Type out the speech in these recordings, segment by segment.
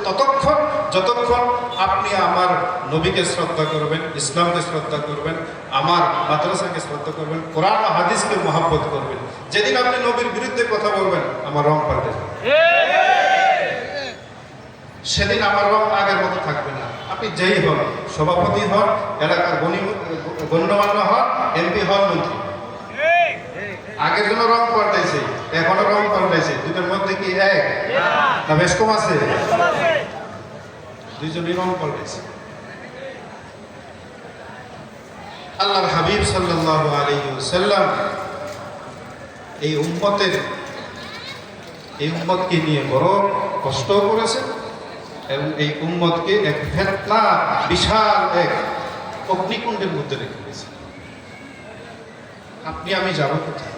ততক্ষণ যতক্ষণ আপনি আমার নবীকে শ্রদ্ধা করবেন, ইসলামকে শ্রদ্ধা করবেন, আমার মাদ্রাসাকে শ্রদ্ধা করবেন, কোরআন ও হাদিসকে মহব্বত করবেন। যেদিন আপনি নবীর বিরুদ্ধে কথা বলবেন, আমার রং পাল্টে যাবে, সেদিন আমার রং আগের মতো থাকবে না। আপনি যেই হন, সভাপতি হন, এলাকার গণ্যমান্য হন, এমপি হন, মন্ত্রী, আগের জন্য রং পাল্টাইছে, এখনো রং পাল্টাইছে, দুটোর মধ্যে কি এক না বেশ কম আছে? দুইজনই রং পাল্টাইছে। আল্লাহর হাবিব সাল্লাল্লাহু আলাইহি ওয়াসাল্লাম এই উম্মতকে নিয়ে বড় কষ্ট করেছেন এবং এই উম্মতকে এক ফিতনা, বিশাল এক অগ্নিকুণ্ডের মধ্যে রেখে দিয়েছেন। আপনি আমি যাব কোথায়?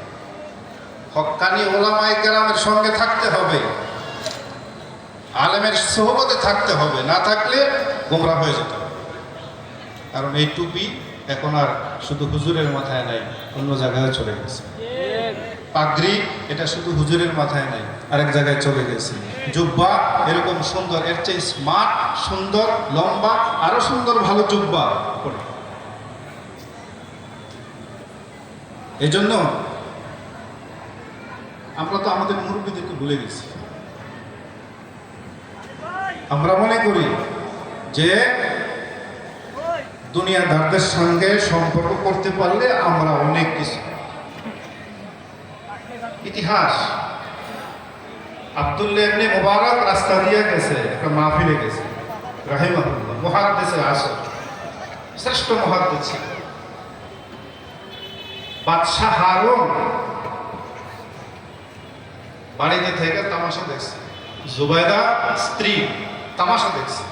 হক্কানি ওলামায়ে কেরামের সঙ্গে থাকতে হবে, আলেমের সোহবতে থাকতে হবে, না থাকলে গোমরা হয়ে যেতে হবে। কারণ এই টুপি এখন আর শুধু হুজুরের মাথায় নাই, অন্য জায়গায় চলে গেছে। পাগড়ি এটা শুধু হুজুরের মাথায় নাই, আরেক জায়গায় চলে গেছে। জুব্বা এরকম সুন্দর, এর চেয়ে স্মার্ট, সুন্দর, লম্বা, আরো সুন্দর ভালো জুব্বা পরে। এই জন্য আমরা তো আমাদের মুরব্বীদেরকে ভুলে গেছি। আমরা মনে করি যে দুনিয়াদারদের সঙ্গে সম্পর্ক করতে পারলে আমরা অনেক কিছু। ইতিহাস, আব্দুল্লাহ ইবনে মুবারক রাস্তা দিয়ে গেছে, একটা মাহফিলে গেছে, রাহিমাহুল্লাহ, মুহাদ্দিসে আসর, শ্রেষ্ঠ মুহাদ্দিস ছিল। বাদশাহ হারুন বাড়িতে থেকে তামাশা দেখছে, জুবাইদা স্ত্রী তামাশা দেখছে।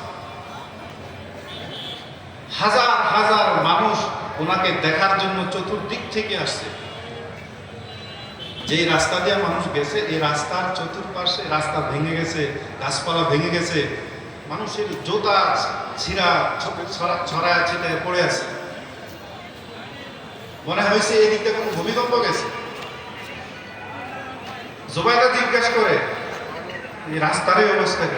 হাজার হাজার মানুষ ওনাকে দেখার জন্য চতুর্দিক থেকে আসছে। যে রাস্তা দিয়ে মানুষ গেছে, এই রাস্তার চতুর্পাশে রাস্তা ভেঙে গেছে, গাছপালা ভেঙে গেছে, মানুষের জুতা ছিঁড়া ছড়ায় ছিটায় পড়ে আছে। মনে হয়েছে এদিকে কোনো ভূমিকম্প গেছে। জুবাইদা জিজ্ঞাসা করে, এই রাস্তার এই অবস্থা কেন?